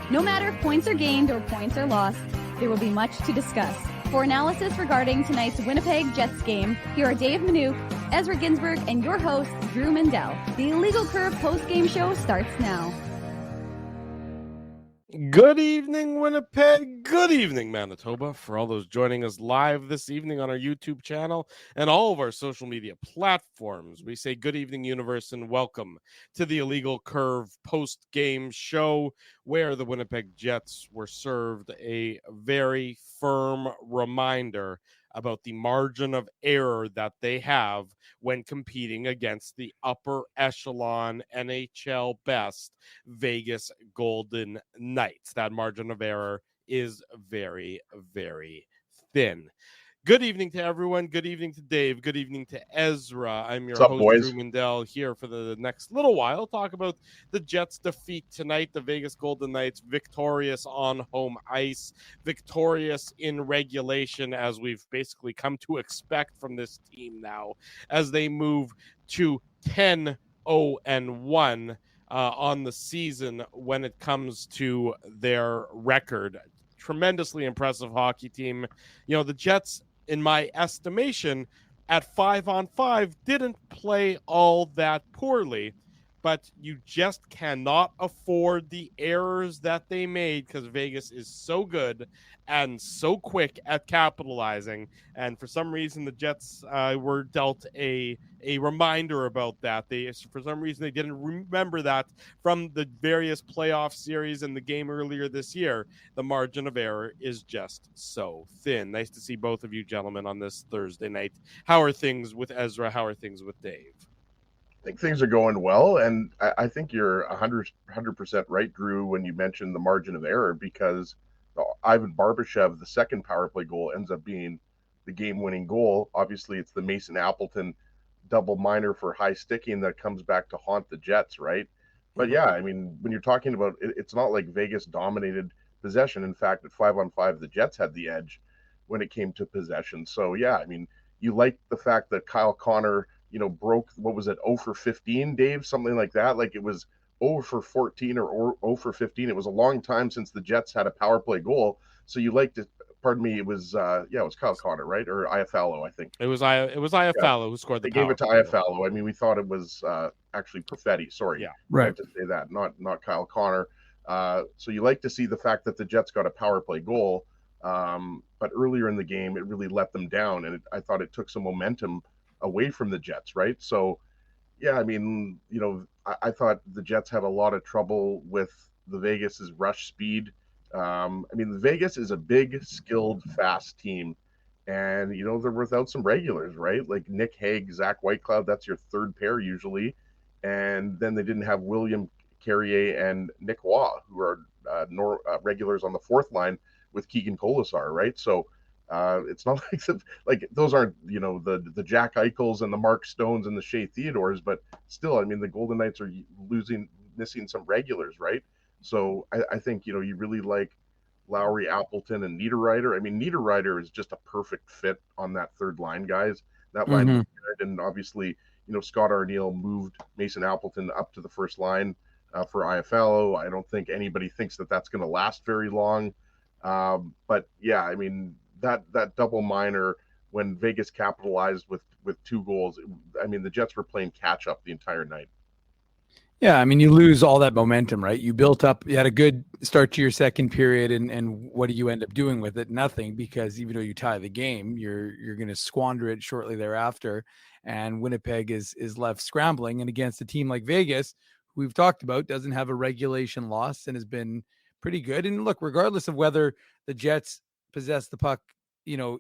No matter if points are gained or points are lost, there will be much to discuss. For analysis regarding tonight's Winnipeg Jets game, here are Dave Manouk, Ezra Ginsburg, and your host, Drew Mindell. The Illegal Curve post-game show starts now. Good evening, Winnipeg. Good evening, Manitoba. For all those joining us live this evening on our YouTube channel and all of our social media platforms, we say good evening, universe, and welcome to the Illegal Curve post-game show, where the Winnipeg Jets were served a very firm reminder about the margin of error that they have when competing against the upper echelon NHL best Vegas Golden Knights. That margin of error is very, very thin. Good evening to everyone. Good evening to Dave. Good evening to Ezra. I'm your host, boys? Drew Mindell, here for the next little while. Talk about the Jets' defeat tonight. The Vegas Golden Knights victorious on home ice, victorious in regulation, as we've basically come to expect from this team now, as they move to 10-0-1 on the season when it comes to their record. Tremendously impressive hockey team. You know, the Jets, in my estimation, at 5-on-5 didn't play all that poorly, but you just cannot afford the errors that they made because Vegas is so good and so quick at capitalizing. And for some reason, the Jets were dealt a reminder about that. For some reason, they didn't remember that from the various playoff series and the game earlier this year. The margin of error is just so thin. Nice to see both of you gentlemen on this Thursday night. How are things with Ezra? How are things with Dave? I think things are going well, and I think you're 100% right, Drew, when you mentioned the margin of error, because Ivan Barbashev, the second power play goal, ends up being the game-winning goal. Obviously, it's the Mason Appleton double minor for high sticking that comes back to haunt the Jets, right? But yeah, I mean, when you're talking about it, it's not like Vegas dominated possession. In fact, at 5-on-5, the Jets had the edge when it came to possession. So yeah, I mean, you like the fact that Kyle Connor, broke, what was it, 0 for 15, Dave? Something like that. Like it was 0 for 14 or 0 for 15. It was a long time since the Jets had a power play goal. So you liked it. Pardon me. It was Kyle Connor, right? Or Iafallo, I think. It was Iafallo who scored the They gave it to play. Iafallo. I mean, we thought it was actually Perfetti. Sorry. Yeah. Right. I meant to say that, not Kyle Connor. So you like to see the fact that the Jets got a power play goal. But earlier in the game, it really let them down. And I thought it took some momentum away from the Jets, right? So, yeah, I mean, I thought the Jets had a lot of trouble with the Vegas's rush speed. I mean, Vegas is a big, skilled, fast team, and they're without some regulars, right? Like Nick Hague, Zach Whitecloud. That's your third pair usually, and then they didn't have William Carrier and Nick Waugh, who are regulars on the fourth line with Keegan Colasar, right? So. It's not like those aren't the Jack Eichels and the Mark Stones and the Shea Theodores, but still, I mean, the Golden Knights are missing some regulars, right? So I think you really like Lowry, Appleton, and Niederreiter. I mean, Niederreiter is just a perfect fit on that third line, guys. That line, and obviously, Scott Arniel moved Mason Appleton up to the first line for Iafallo. I don't think anybody thinks that that's going to last very long, but yeah, I mean. That double minor when Vegas capitalized with 2 goals. I mean, the Jets were playing catch up the entire night. Yeah, I mean, you lose all that momentum, right? You built up, you had a good start to your second period, and what do you end up doing with it? Nothing, because even though you tie the game, you're going to squander it shortly thereafter, and Winnipeg is left scrambling. And against a team like Vegas, who we've talked about, doesn't have a regulation loss and has been pretty good. And look, regardless of whether the Jets possess the puck,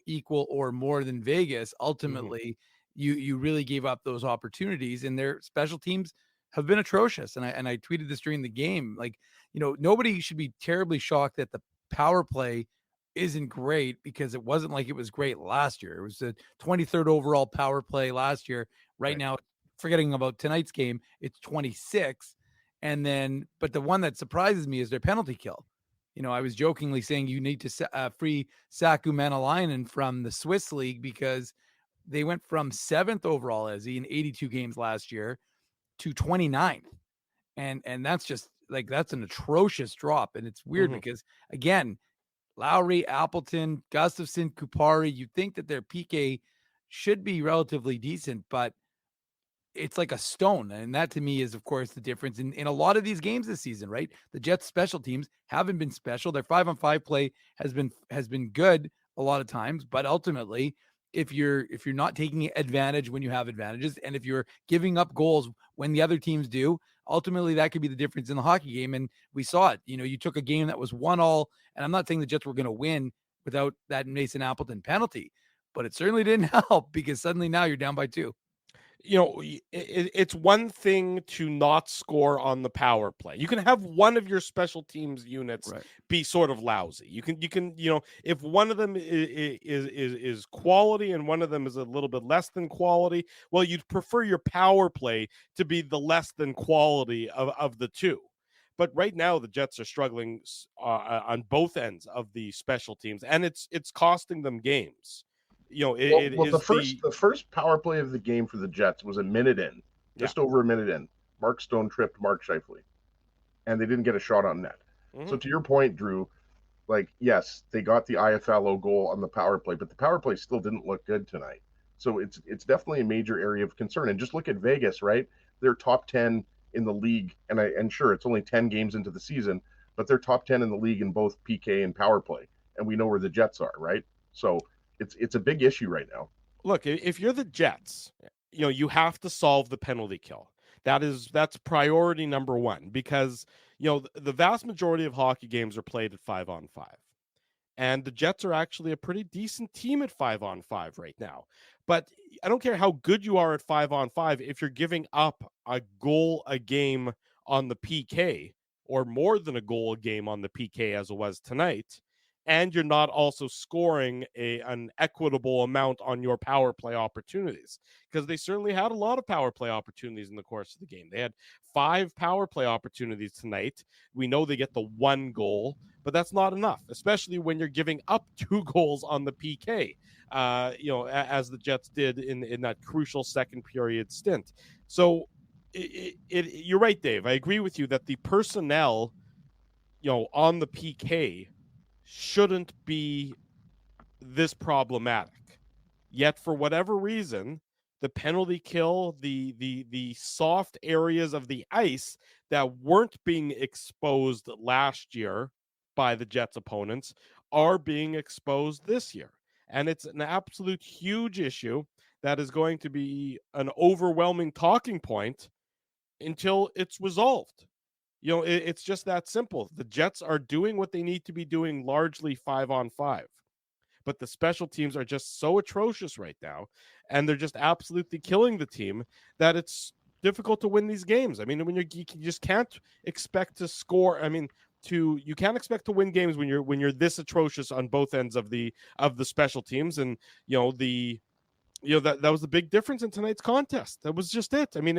equal or more than Vegas, ultimately you really gave up those opportunities, and their special teams have been atrocious. And I tweeted this during the game, like, nobody should be terribly shocked that the power play isn't great, because it wasn't like it was great last year. It was the 23rd overall power play last year. Right now, forgetting about tonight's game, it's 26. But the one that surprises me is their penalty kill. I was jokingly saying you need to free Saku Manalainen from the Swiss League, because they went from 7th overall in 82 games last year to 29th. And that's just like that's an atrocious drop. And it's weird because, again, Lowry, Appleton, Gustafson, Kupari, you'd think that their PK should be relatively decent, but it's like a stone. And that to me is, of course, the difference in a lot of these games this season, right? The Jets special teams haven't been special. Their 5-on-5 play has been good a lot of times, but ultimately, if you're not taking advantage when you have advantages, and if you're giving up goals when the other teams do, ultimately that could be the difference in the hockey game. And we saw it. You took a game that was 1-1, and I'm not saying the Jets were going to win without that Mason Appleton penalty, but it certainly didn't help because suddenly now you're down by 2. It's one thing to not score on the power play. You can have one of your special teams units be sort of lousy. You can, if one of them is quality and one of them is a little bit less than quality, well, you'd prefer your power play to be the less than quality of the two. But right now, the Jets are struggling on both ends of the special teams, and it's costing them games. The first power play of the game for the Jets was a minute in, just over a minute in. Mark Stone tripped Mark Scheifele, and they didn't get a shot on net. So to your point, Drew, like, yes, they got the IFLO goal on the power play, but the power play still didn't look good tonight. So it's definitely a major area of concern. And just look at Vegas, right? They're top 10 in the league, and sure, it's only 10 games into the season, but they're top 10 in the league in both PK and power play, and we know where the Jets are, right? So it's a big issue right now. Look, if you're the Jets, you have to solve the penalty kill. That's priority number one, because the vast majority of hockey games are played at 5-on-5, and the Jets are actually a pretty decent team at 5-on-5 right now. But I don't care how good you are at 5-on-5 if you're giving up a goal a game on the PK, or more than a goal a game on the PK as it was tonight, and you're not also scoring an equitable amount on your power play opportunities, because they certainly had a lot of power play opportunities in the course of the game. They had 5 power play opportunities tonight. We know they get the 1 goal, but that's not enough, especially when you're giving up 2 goals on the PK, as the Jets did in that crucial second period stint. So you're right, Dave. I agree with you that the personnel, on the PK shouldn't be this problematic. Yet for whatever reason, the penalty kill, the soft areas of the ice that weren't being exposed last year by the Jets opponents are being exposed this year. And it's an absolute huge issue that is going to be an overwhelming talking point until it's resolved. It's just that simple. The Jets are doing what they need to be doing largely 5-on-5. But the special teams are just so atrocious right now, and they're just absolutely killing the team, that it's difficult to win these games. I mean, when you just can't expect to score. I mean, you can't expect to win games when you're this atrocious on both ends of the special teams. And that was the big difference in tonight's contest. That was just it. I mean,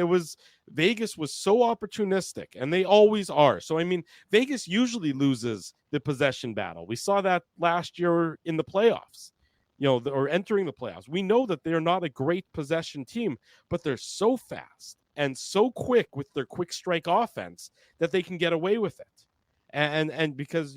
Vegas was so opportunistic, and they always are. So, I mean, Vegas usually loses the possession battle. We saw that last year in the playoffs, or entering the playoffs. We know that they're not a great possession team, but they're so fast and so quick with their quick strike offense that they can get away with it. And because,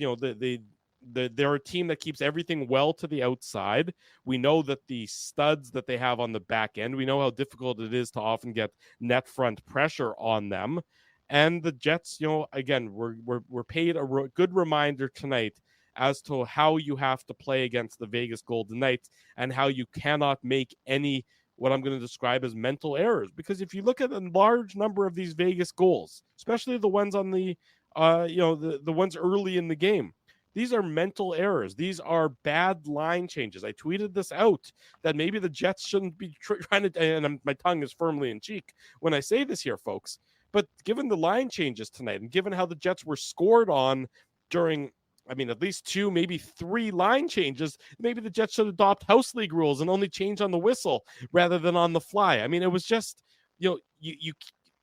they're a team that keeps everything well to the outside. We know that the studs that they have on the back end, we know how difficult it is to often get net front pressure on them. And the Jets, again, we're paid a good reminder tonight as to how you have to play against the Vegas Golden Knights, and how you cannot make any, what I'm going to describe as, mental errors. Because if you look at a large number of these Vegas goals, especially the ones on the ones early in the game, these are mental errors. These are bad line changes. I tweeted this out, that maybe the Jets shouldn't be trying to, and my tongue is firmly in cheek when I say this here, folks, but given the line changes tonight, and given how the Jets were scored on during, I mean, at least 2, maybe 3 line changes, maybe the Jets should adopt house league rules and only change on the whistle rather than on the fly. I mean, it was just, you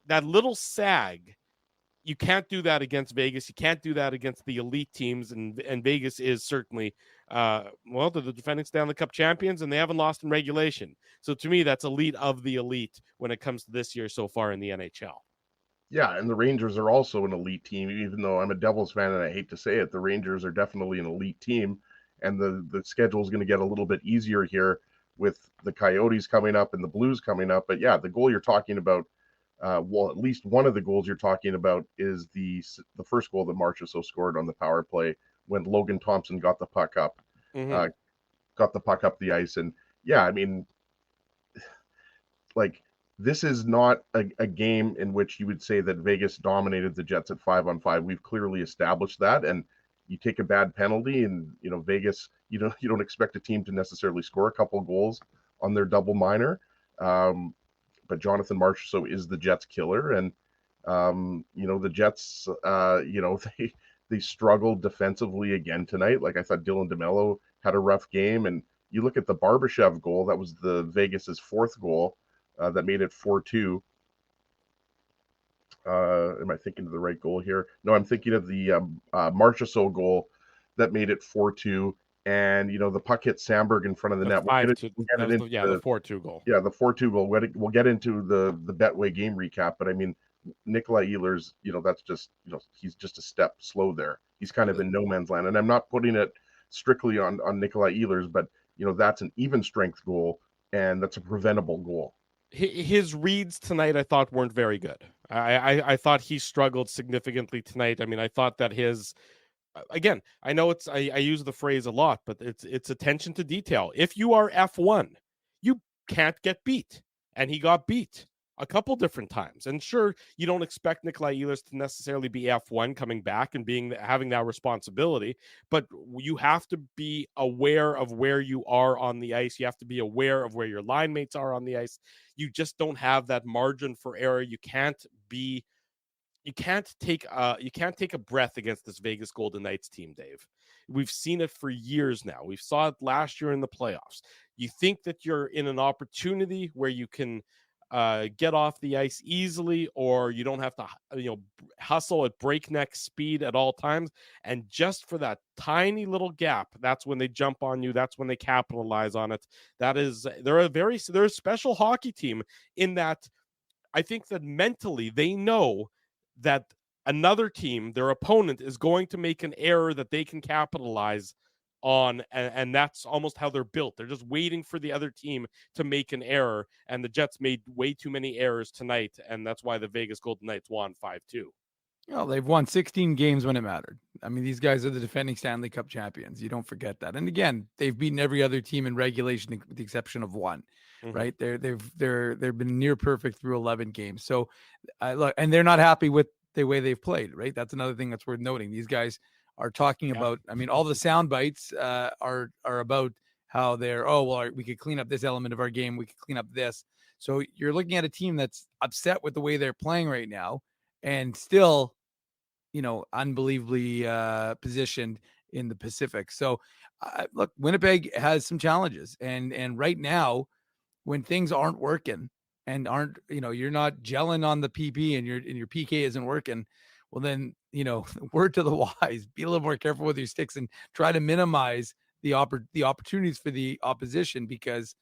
that little sag. You can't do that against Vegas. You can't do that against the elite teams. And Vegas is certainly, they're the defending Stanley Cup champions, and they haven't lost in regulation. So to me, that's elite of the elite when it comes to this year so far in the NHL. Yeah, and the Rangers are also an elite team, even though I'm a Devils fan and I hate to say it, the Rangers are definitely an elite team, and the schedule is going to get a little bit easier here with the Coyotes coming up and the Blues coming up. But yeah, the goal you're talking about, well, at least one of the goals you're talking about is the first goal that Marchessault scored on the power play when Logan Thompson got the puck up, Mhm. the ice, and yeah, I mean, like this is not a game in which you would say that Vegas dominated the Jets at 5-on-5. We've clearly established that, and you take a bad penalty, and Vegas, you don't expect a team to necessarily score a couple goals on their double minor, but Jonathan Marchessault is the Jets killer, and the Jets, they struggled defensively again tonight. Like I thought, Dylan DeMello had a rough game, and you look at the Barbashev goal. That was the Vegas's fourth goal. That made it 4-2. Am I thinking of the right goal here? No, I'm thinking of the Marchessault goal that made it 4-2. And the puck hit Sandberg in front of the net. The 4-2 goal. Yeah, the 4-2 goal. We'll get into the Betway game recap, but I mean, Nikolai Ehlers, that's just he's just a step slow there. He's kind of in no man's land, and I'm not putting it strictly on Nikolai Ehlers, but that's an even strength goal, and that's a preventable goal. His reads tonight, I thought, weren't very good. I thought he struggled significantly tonight. I mean, I thought that again, I know I use the phrase a lot, but it's attention to detail. If you are F1, you can't get beat, and he got beat a couple different times. And sure, you don't expect Nikolai Ehlers to necessarily be F1 coming back and having that responsibility, but you have to be aware of where you are on the ice. You have to be aware of where your line mates are on the ice. You just don't have that margin for error. You can't take a breath against this Vegas Golden Knights team, Dave. We've seen it for years now. We saw it last year in the playoffs. You think that you're in an opportunity where you can get off the ice easily, or you don't have to hustle at breakneck speed at all times, and just for that tiny little gap, that's when they jump on you. That's when they capitalize on it. They're a special hockey team in that I think that mentally they know that another team, their opponent, is going to make an error that they can capitalize on, and that's almost how they're built. They're just waiting for the other team to make an error, and the Jets made way too many errors tonight, and that's why the Vegas Golden Knights won 5-2. Well, they've won 16 games when it mattered. I mean, these guys are the defending Stanley Cup champions. You don't forget that. And again, they've beaten every other team in regulation with the exception of one. Mm-hmm. Right? They've been near perfect through 11 games. So, look, and they're not happy with the way they've played. Right? That's another thing that's worth noting. These guys are talking about. I mean, all the sound bites are about how we could clean up this element of our game. We could clean up this. So you're looking at a team that's upset with the way they're playing right now, and still, unbelievably positioned in the Pacific. So, look, Winnipeg has some challenges, and right now, when things aren't working and you're not gelling on the PP and your PK isn't working, well, then word to the wise, be a little more careful with your sticks and try to minimize the opportunities for the opposition, because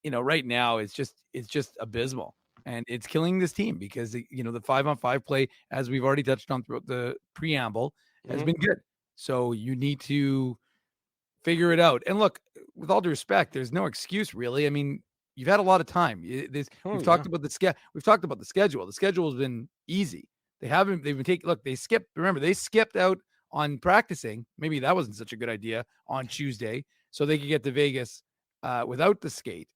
right now it's just abysmal. And it's killing this team because, the 5-on-5 play, as we've already touched on throughout the preamble, has been good. So you need to figure it out. And look, with all due respect, there's no excuse, really. I mean, you've had a lot of time. We've talked about the schedule. The schedule has been easy. They've been taking, look, they skipped out on practicing. Maybe that wasn't such a good idea on Tuesday, so they could get to Vegas without the skate.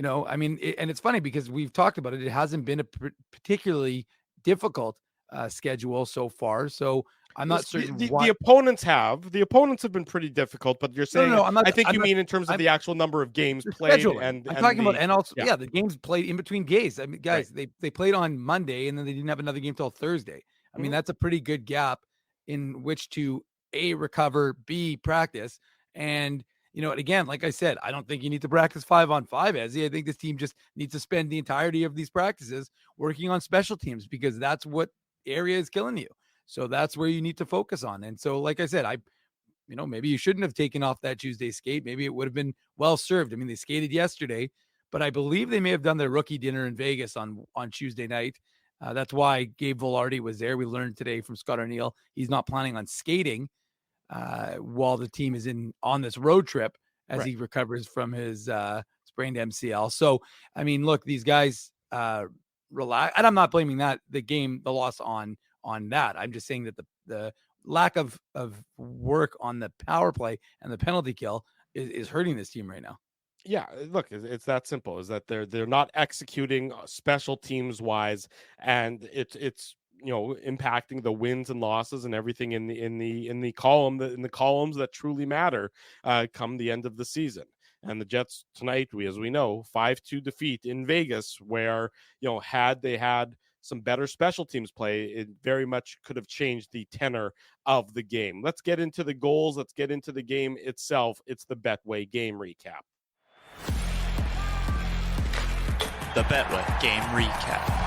And it's funny because we've talked about it. It hasn't been a particularly difficult schedule so far. So I'm not certain the opponents have. The opponents have been pretty difficult, but you're saying no, I think you mean in terms of the actual number of games played. I'm talking about, and also the games played in between games. I mean, guys, right. they played on Monday and then they didn't have another game till Thursday. I mean, that's a pretty good gap in which to A, recover, B, practice. And again, like I said, I don't think you need to practice 5-on-5, Ezzy. I think this team just needs to spend the entirety of these practices working on special teams, because that's what area is killing you. So that's where you need to focus on. And so, like I said, maybe you shouldn't have taken off that Tuesday skate. Maybe it would have been well served. I mean, they skated yesterday, but I believe they may have done their rookie dinner in Vegas on Tuesday night. That's why Gabe Velarde was there. We learned today from Scott Arniel he's not planning on skating while the team is on this road trip as he recovers from his sprained MCL. So, I mean, look, these guys relax, and I'm not blaming the loss on that. I'm just saying that the lack of work on the power play and the penalty kill is hurting this team right now. Yeah, look, it's that simple. Is that they're not executing special teams wise, and it's impacting the wins and losses and everything in the columns that truly matter come the end of the season. And the Jets tonight, as we know, 5-2 defeat in Vegas, where had they had some better special teams play, it very much could have changed the tenor of the game. Let's get into the goals. Let's get into the game itself. It's the Betway game recap. The Betway game recap.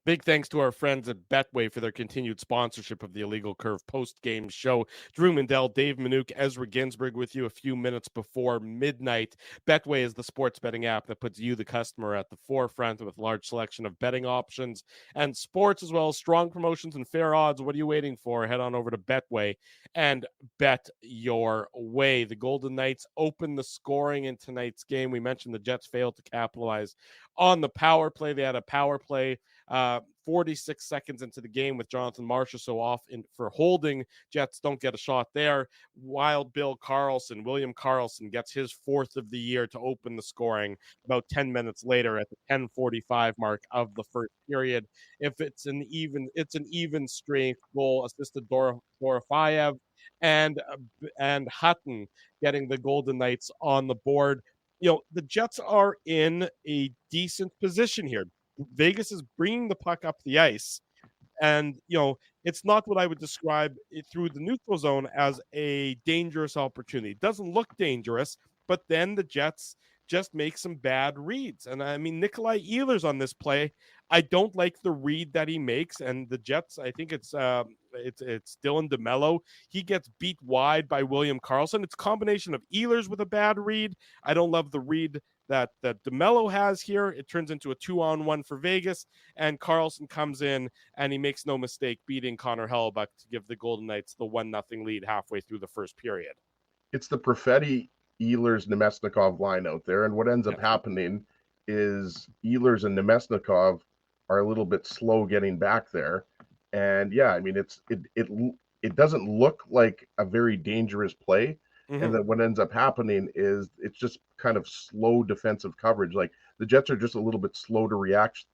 Big thanks to our friends at Betway for their continued sponsorship of the Illegal Curve post-game show. Drew Mandel, Dave Manouk, Ezra Ginsburg with you a few minutes before midnight. Betway is the sports betting app that puts you, the customer, at the forefront with a large selection of betting options and sports, as well as strong promotions and fair odds. What are you waiting for? Head on over to Betway and bet your way. The Golden Knights open the scoring in tonight's game. We mentioned the Jets failed to capitalize on the power play. They had a power play 46 seconds into the game with Jonathan Marchessault off for holding. Jets don't get a shot there. Wild William Karlsson gets his fourth of the year to open the scoring about 10 minutes later at the 10:45 mark of the first period. If it's an even strength goal, assisted Dorofayev and Hutton getting the Golden Knights on the board. The Jets are in a decent position here. Vegas is bringing the puck up the ice, and it's not what I would describe through the neutral zone as a dangerous opportunity. It doesn't look dangerous, but then the Jets just make some bad reads. And I mean, Nikolai Ehlers on this play, I don't like the read that he makes. And the Jets, I think it's Dylan DeMello. He gets beat wide by William Karlsson. It's a combination of Ehlers with a bad read. I don't love the read that DeMello has here. It turns into a 2-on-1 for Vegas, and Karlsson comes in and he makes no mistake beating Connor Hellebuck to give the Golden Knights the 1-0 lead halfway through the first period. It's the Perfetti Ehlers Nemesnikov line out there, and what ends up happening is Ehlers and Nemesnikov are a little bit slow getting back there. And yeah, I mean, it doesn't look like a very dangerous play. Mm-hmm. And then what ends up happening is it's just kind of slow defensive coverage. Like the Jets are just a little bit slow to react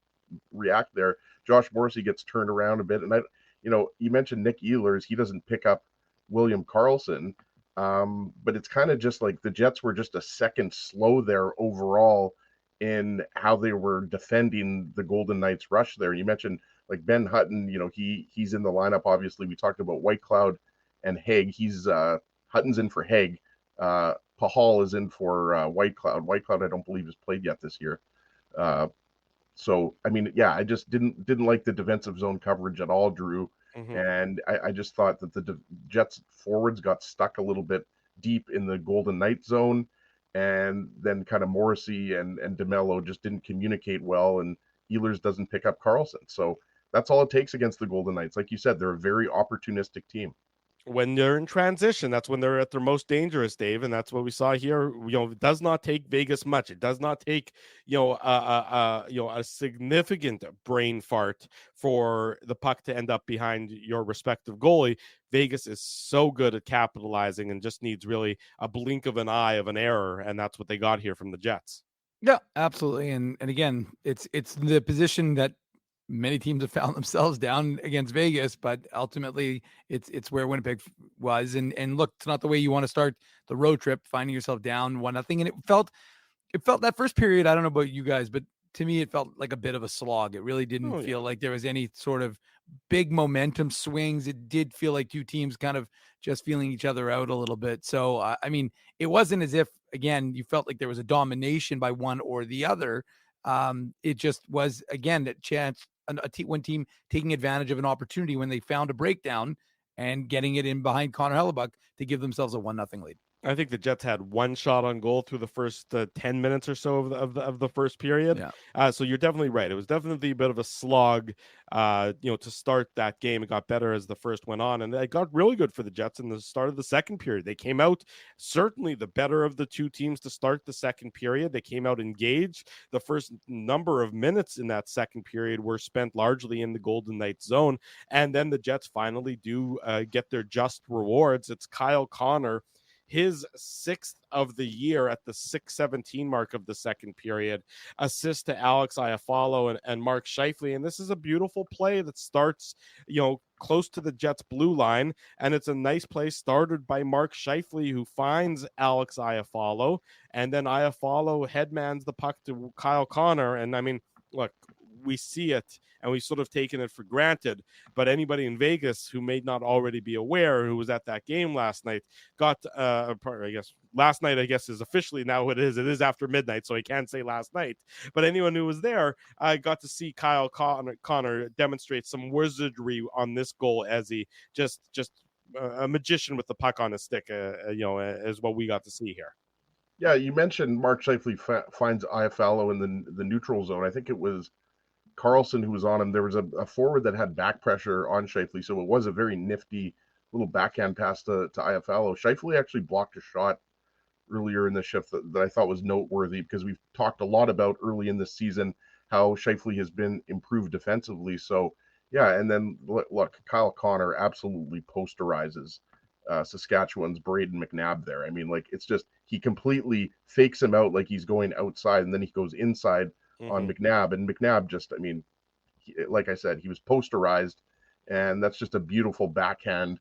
there. Josh Morrissey gets turned around a bit. And you mentioned Nick Ehlers. He doesn't pick up William Karlsson. But it's kind of just like the Jets were just a second slow there overall in how they were defending the Golden Knights rush there. You mentioned like Ben Hutton, he's in the lineup. Obviously, we talked about Whitecloud and Haig. Hutton's in for Haig. Pahal is in for Whitecloud. Whitecloud, I don't believe, has played yet this year. So, I mean, yeah, I just didn't like the defensive zone coverage at all, Drew. Mm-hmm. And I just thought that the Jets forwards got stuck a little bit deep in the Golden Knight zone. And then kind of Morrissey and DeMello just didn't communicate well. And Ehlers doesn't pick up Karlsson. So that's all it takes against the Golden Knights. Like you said, they're a very opportunistic team. When they're in transition, that's when they're at their most dangerous, Dave, and that's what we saw here. It does not take Vegas much. It does not take a significant brain fart for the puck to end up behind your respective goalie. Vegas is so good at capitalizing and just needs really a blink of an eye of an error, and that's what they got here from the Jets. Yeah, absolutely. And again, it's the position that many teams have found themselves down against Vegas, but ultimately it's where Winnipeg was. And look, it's not the way you want to start the road trip, finding yourself down 1-0. And it felt that first period. I don't know about you guys, but to me, it felt like a bit of a slog. It really didn't feel like there was any sort of big momentum swings. It did feel like two teams kind of just feeling each other out a little bit. So, I mean, it wasn't as if, again, you felt like there was a domination by one or the other. It just was, again, a chance, one team taking advantage of an opportunity when they found a breakdown and getting it in behind Connor Hellebuck to give themselves a 1-0 lead. I think the Jets had one shot on goal through the first 10 minutes or so of the first period. Yeah. So you're definitely right. It was definitely a bit of a slog, to start that game. It got better as the first went on, and it got really good for the Jets in the start of the second period. They came out certainly the better of the two teams to start the second period. They came out engaged. The first number of minutes in that second period were spent largely in the Golden Knights zone, and then the Jets finally do get their just rewards. It's Kyle Connor, his sixth of the year at the 6:17 mark of the second period, assist to Alex Iafallo and Mark Scheifele. And this is a beautiful play that starts, close to the Jets' blue line. And it's a nice play started by Mark Scheifele, who finds Alex Iafallo. And then Iafallo headmans the puck to Kyle Connor. And I mean, look, we see it and we've sort of taken it for granted, but anybody in Vegas who may not already be aware, who was at that game last night, got last night, I guess, is officially now what it is after midnight, so I can't say last night, but anyone who was there got to see Kyle Connor demonstrate some wizardry on this goal, as he just a magician with the puck on his stick, is what we got to see here. Yeah, you mentioned Mark Scheifele finds Iafallo in the neutral zone. I think it was Carlson who was on him. There was a forward that had back pressure on Scheifele, so it was a very nifty little backhand pass to Iafallo. Scheifele actually blocked a shot earlier in the shift that I thought was noteworthy, because we've talked a lot about early in this season how Scheifele has been improved defensively. So yeah, and then look, Kyle Connor absolutely posterizes Saskatchewan's Braden McNabb there. I mean, like, it's just, he completely fakes him out like he's going outside, and then he goes inside on McNabb, and McNabb just, I mean, like I said, he was posterized, and that's just a beautiful backhand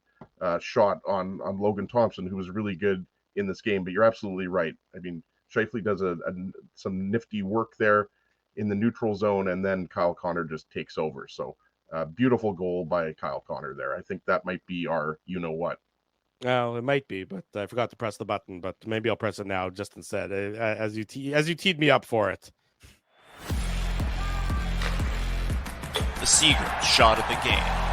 shot on Logan Thompson, who was really good in this game. But you're absolutely right. I mean, Scheifele does some nifty work there in the neutral zone, and then Kyle Connor just takes over. So beautiful goal by Kyle Connor there. I think that might be our you-know-what. Well, it might be, but I forgot to press the button, but maybe I'll press it now just instead, as you teed me up for it. The Seagram shot of the game.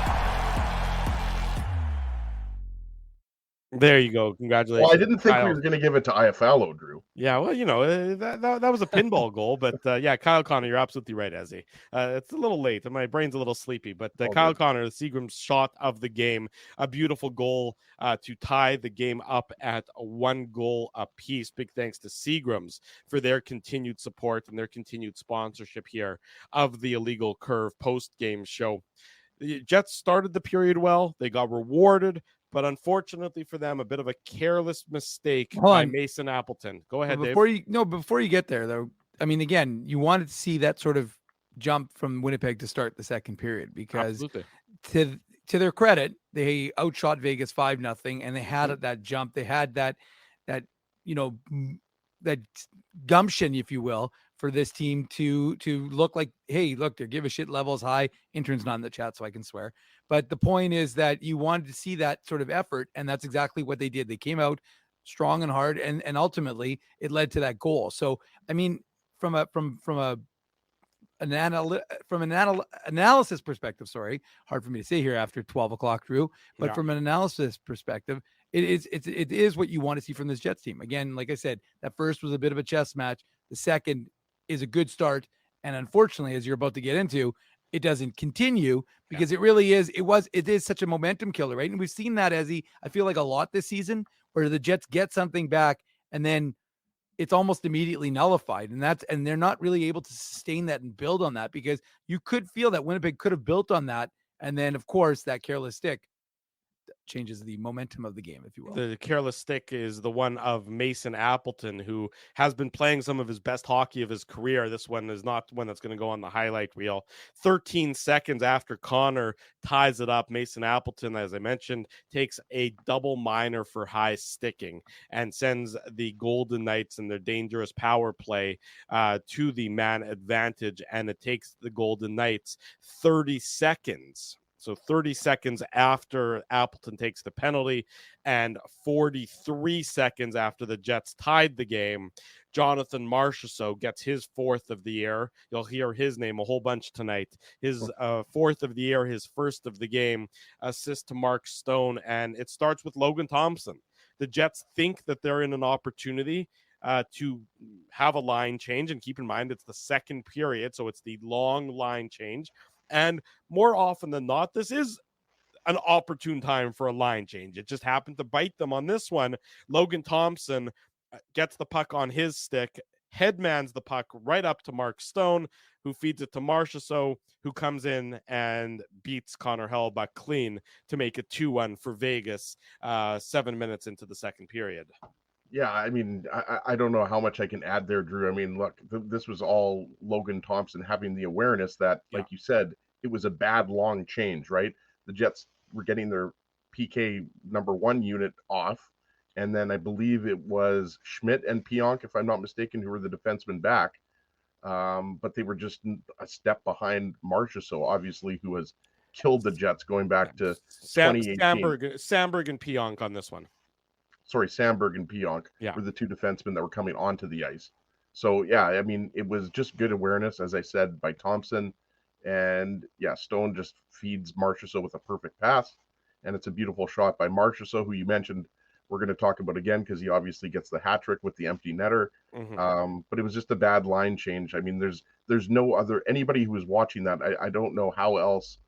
There you go. Congratulations. Well, I didn't think Kyle. we were going to give it to Iafallo, Drew. Yeah, well, that was a pinball goal, but yeah, Kyle Connor, you're absolutely right, Ezzy. It's a little late, and my brain's a little sleepy, but Kyle Connor, the Seagram's shot of the game, a beautiful goal to tie the game up at 1 goal apiece. Big thanks to Seagrams for their continued support and their continued sponsorship here of the Illegal Curve post-game show. The Jets started the period well. They got rewarded, but unfortunately for them, a bit of a careless mistake by Mason Appleton. Go ahead, before Dave. Before you get there, though, I mean, again, you wanted to see that sort of jump from Winnipeg to start the second period, because to their credit, they outshot Vegas 5-0, and they had that jump. They had that gumption, if you will, for this team to look like, hey, look, their give a shit levels high. Intern's not in the chat, so I can swear. But the point is that you wanted to see that sort of effort, and that's exactly what they did. They came out strong and hard, and ultimately it led to that goal. So, I mean, from an analysis perspective, sorry, hard for me to say here after 12 o'clock, Drew, but from an analysis perspective, it is what you want to see from this Jets team. Again, like I said, that first was a bit of a chess match. The second is a good start. And unfortunately, as you're about to get into, it doesn't continue, because it really is. It is such a momentum killer, right? And we've seen that, I feel like, a lot this season, where the Jets get something back and then it's almost immediately nullified. And they're not really able to sustain that and build on that, because you could feel that Winnipeg could have built on that. And then, of course, that careless stick changes the momentum of the game, if you will. The careless stick is the one of Mason Appleton, who has been playing some of his best hockey of his career. This one is not one that's going to go on the highlight reel. 13 seconds after Connor ties it up, Mason Appleton, as I mentioned, takes a double minor for high sticking and sends the Golden Knights and their dangerous power play to the man advantage, and it takes the Golden Knights 30 seconds. So 30 seconds after Appleton takes the penalty, and 43 seconds after the Jets tied the game, Jonathan Marchessault gets his 4th of the year. You'll hear his name a whole bunch tonight. His 4th of the year, his 1st of the game, assist to Mark Stone, and it starts with Logan Thompson. the Jets think that they're in an opportunity to have a line change. And keep in mind, it's the second period, so it's the long line change. And more often than not, this is an opportune time for a line change. It just happened to bite them on this one. Logan Thompson gets the puck on his stick, headmans the puck right up to Mark Stone, who feeds it to Marchessault, who comes in and beats Connor Hellebuyck clean to make it 2-1 for Vegas 7 minutes into the second period. Yeah, I mean, I don't know how much I can add there, Drew. I mean, look, this was all Logan Thompson having the awareness that, like you said, it was a bad long change, right? The Jets were getting their PK number 1 unit off, and then I believe it was Schmidt and Pionk, if I'm not mistaken, who were the defensemen back. But they were just a step behind Marchessault, obviously, who has killed the Jets going back to 2018. Samberg and Pionk on this one. Sorry, Samberg and Pionk were the 2 defensemen that were coming onto the ice. So, yeah, I mean, it was just good awareness, as I said, by Thompson. And, yeah, Stone just feeds Marchessault with a perfect pass. And it's a beautiful shot by Marchessault, who you mentioned we're going to talk about again because he obviously gets the hat trick with the empty netter. But it was just a bad line change. I mean, there's no other – anybody who was watching that, I don't know how else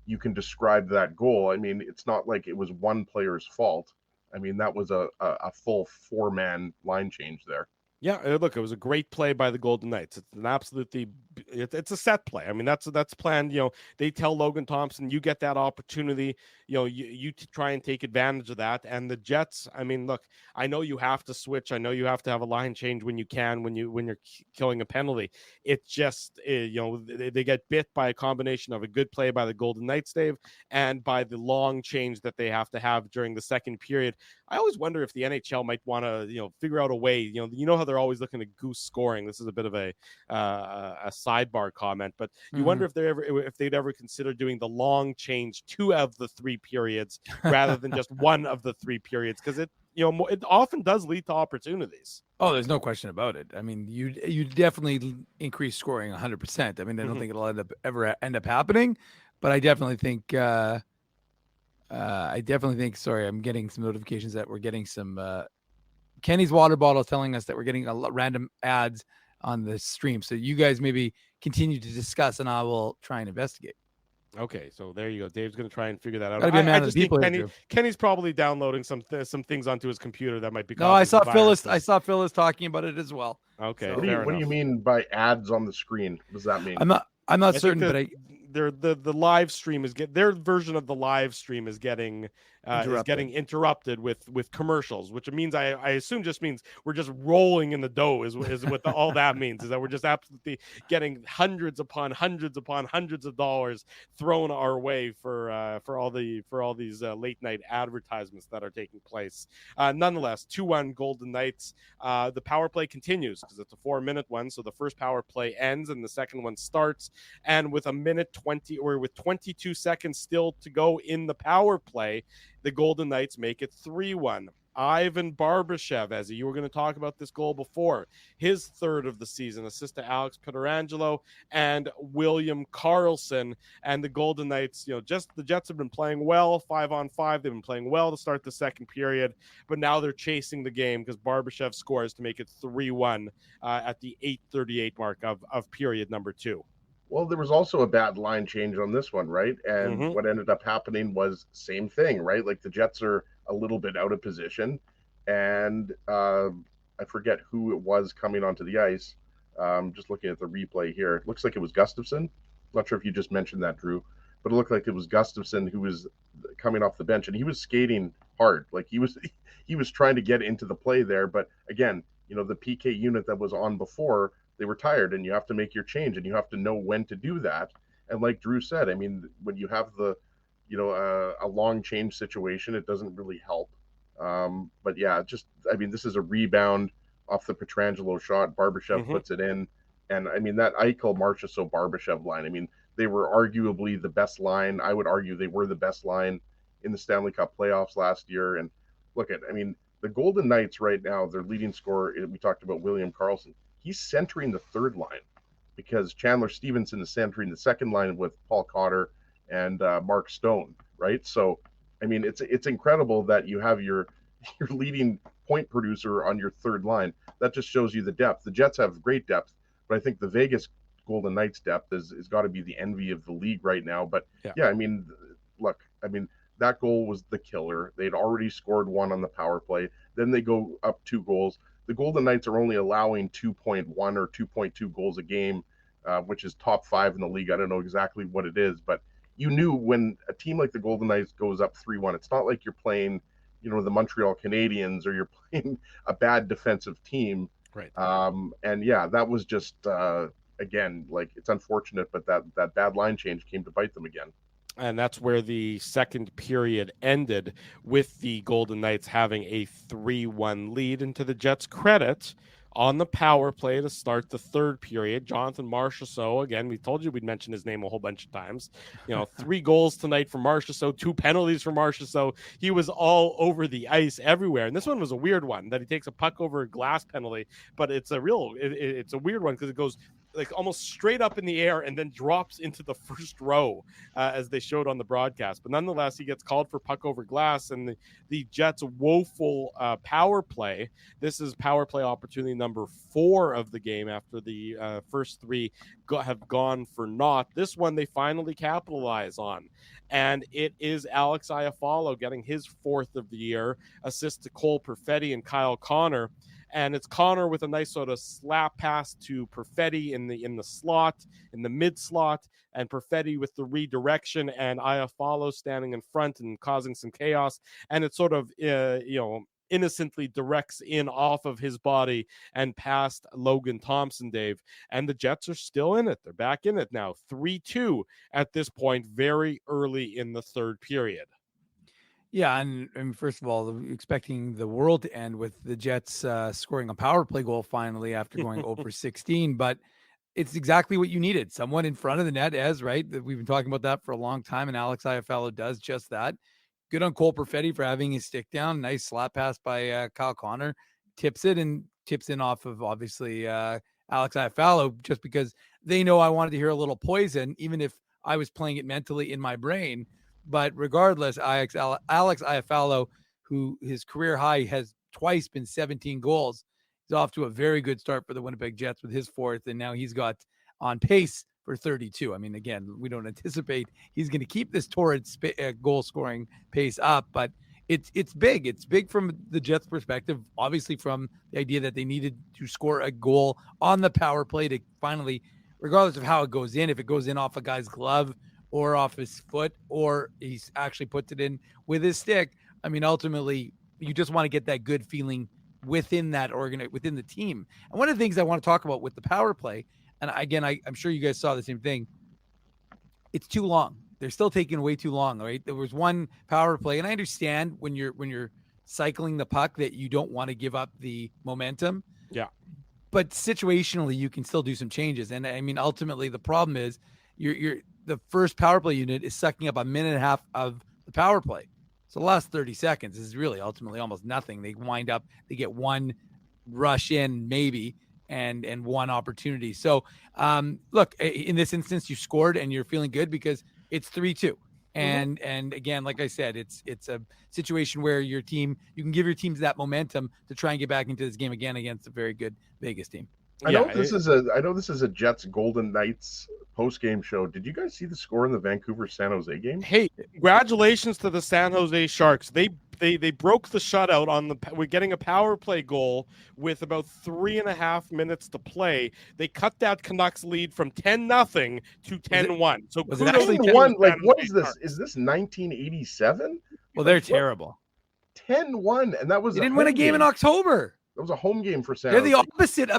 you can describe that goal. I mean, it's not like it was one player's fault. I mean, that was a full 4-man line change there. Yeah, look, it was a great play by the Golden Knights. It's an absolutely, it's a set play. I mean, that's planned. You know, they tell Logan Thompson, you get that opportunity. You know, you try and take advantage of that. And the Jets, I mean, look, I know you have to switch. I know you have to have a line change when you can, when you're killing a penalty. It just, you know, they get bit by a combination of a good play by the Golden Knights, Dave, and by the long change that they have to have during the second period. I always wonder if the NHL might want to, you know, figure out a way. You know how they're always looking at goose scoring. This is a bit of a sidebar comment, but you wonder if they'd ever consider doing the long change 2 of the 3 periods rather than just 1 of the 3 periods, because it often does lead to opportunities. Oh, there's no question about it. I mean, you definitely increase scoring 100%. I mean, I don't think it'll ever end up happening, but I definitely think. Sorry, I'm getting some notifications that we're getting some Kenny's water bottle telling us that we're getting random ads on the stream. So you guys maybe continue to discuss, and I will try and investigate. Okay, so there you go. Dave's going to try and figure that out. Gotta be a man I of just the people. think Kenny's probably downloading some things onto his computer that might be. No, I saw Phyllis. I saw Phyllis talking about it as well. Okay, so what do you mean by ads on the screen? What does that mean? I'm not certain, but the live stream their version of the live stream is getting interrupted with commercials, which means I assume just means we're just rolling in the dough is what all that means, is that we're just absolutely getting hundreds upon hundreds of dollars thrown our way for all these late night advertisements that are taking place. Nonetheless, 2-1 Golden Knights. The power play continues because it's a 4-minute one, so the first power play ends and the second one starts, and with 22 seconds still to go in the power play, the Golden Knights make it 3-1. Ivan Barbashev, as you were going to talk about this goal before, his 3rd of the season, assist to Alex Pietrangelo and William Karlsson. And the Golden Knights, the Jets have been playing well, 5-on-5. They've been playing well to start the second period, but now they're chasing the game because Barbashev scores to make it 3-1 at the 8:38 mark of period number 2. Well, there was also a bad line change on this one, right? And what ended up happening was same thing, right? Like the Jets are a little bit out of position, and I forget who it was coming onto the ice. Just looking at the replay here, it looks like it was Gustafsson. Not sure if you just mentioned that, Drew, but it looked like it was Gustafsson who was coming off the bench, and he was skating hard. Like he was trying to get into the play there, but again, the PK unit that was on before, they were tired, and you have to make your change, and you have to know when to do that. And like Drew said, I mean, when you have a long change situation, it doesn't really help. But yeah, this is a rebound off the Pietrangelo shot. Barbashev puts it in. And I mean, that Eichel, Marchessault, Barbashev line, I mean, they were arguably the best line. I would argue they were the best line in the Stanley Cup playoffs last year. And the Golden Knights right now, their leading scorer, we talked about William Karlsson. He's centering the 3rd line because Chandler Stevenson is centering the 2nd line with Paul Cotter and Mark Stone, right? So, I mean, it's incredible that you have your your leading point producer on your third line. That just shows you the depth. The Jets have great depth, but I think the Vegas Golden Knights depth is got to be the envy of the league right now. But yeah, I mean, look, I mean, that goal was the killer. They'd already scored one on the power play. Then they go up 2 goals. The Golden Knights are only allowing 2.1 or 2.2 goals a game, which is top 5 in the league. I don't know exactly what it is, but you knew when a team like the Golden Knights goes up 3-1, it's not like you're playing, you know, the Montreal Canadiens or you're playing a bad defensive team. Right. And yeah, that was just, again, like, it's unfortunate, but that bad line change came to bite them again. And that's where the second period ended, with the Golden Knights having a 3-1 lead. And to the Jets' credit, on the power play to start the third period, Jonathan Marchessault, again, we told you we'd mention his name a whole bunch of times. 3 goals tonight for Marchessault, 2 penalties for Marchessault. He was all over the ice everywhere. And this one was a weird one, that he takes a puck over a glass penalty, but it's a weird one because it goes like almost straight up in the air and then drops into the first row, as they showed on the broadcast. But nonetheless, he gets called for puck over glass, and the Jets' woeful power play. This is power play opportunity number 4 of the game after the first 3 have gone for naught. This one they finally capitalize on, and it is Alex Iafallo getting his 4th of the year, assist to Cole Perfetti and Kyle Connor. And it's Connor with a nice sort of slap pass to Perfetti in the slot, in the mid slot, and Perfetti with the redirection, and Iafallo standing in front and causing some chaos. And it sort of, innocently directs in off of his body and past Logan Thompson, Dave. And the Jets are still in it. They're back in it now, 3-2 at this point, very early in the third period. Yeah, and first of all, expecting the world to end with the Jets scoring a power play goal finally after going over 16, but it's exactly what you needed. Someone in front of the net, right? We've been talking about that for a long time, and Alex Iafallo does just that. Good on Cole Perfetti for having his stick down. Nice slap pass by Kyle Connor. Tips in off of, obviously, Alex Iafallo, just because they know I wanted to hear a little poison, even if I was playing it mentally in my brain. But regardless, Alex Iafallo, who his career high has twice been 17 goals, he's off to a very good start for the Winnipeg Jets with his 4th, and now he's got on pace for 32. I mean, again, we don't anticipate he's going to keep this torrid goal-scoring pace up, but it's big. It's big from the Jets' perspective, obviously from the idea that they needed to score a goal on the power play to finally, regardless of how it goes in, if it goes in off a guy's glove or off his foot, or he's actually puts it in with his stick. I mean, ultimately, you just want to get that good feeling within that within the team. And one of the things I want to talk about with the power play, and again, I'm sure you guys saw the same thing. It's too long. They're still taking way too long, right? There was one power play, and I understand when you're cycling the puck that you don't want to give up the momentum. Yeah. But situationally, you can still do some changes. And I mean, ultimately, the problem is the first power play unit is sucking up a minute and a half of the power play. So the last 30 seconds is really ultimately almost nothing. They get one rush in maybe and one opportunity. So look, in this instance, you scored and you're feeling good because it's 3-2. And again, like I said, it's a situation where you can give your teams that momentum to try and get back into this game again against a very good Vegas team. I know this is a Jets Golden Knights post-game show. Did you guys see the score in the Vancouver San Jose game? Hey, congratulations to the San Jose Sharks. They broke the shutout we're getting a power play goal with about 3.5 minutes to play. They cut that Canucks lead from 10-0 to 10-1. So was it actually 10-1? Like, what is this? Is this 1987? Well, they're terrible. 10-1, and that was they didn't win a game in October. It was a home game for San They're Jose.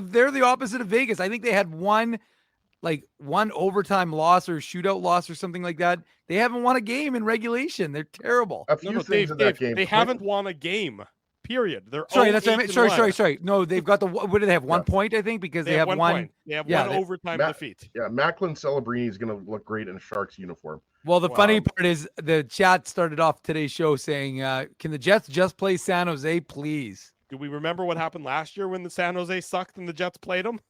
They're the opposite of Vegas. I think they had one overtime loss or shootout loss or something like that. They haven't won a game in regulation. They're terrible. A few things in that game. They haven't won a game. Period. They're sorry. That's what I meant. Sorry. No, they've got what do they have? 1 point, I think, because they have one point. They have one overtime defeat. Yeah, Macklin Celebrini is going to look great in a Sharks uniform. Well, the funny part is the chat started off today's show saying, "Can the Jets just play San Jose, please?" Do we remember what happened last year when the San Jose sucked and the Jets played them?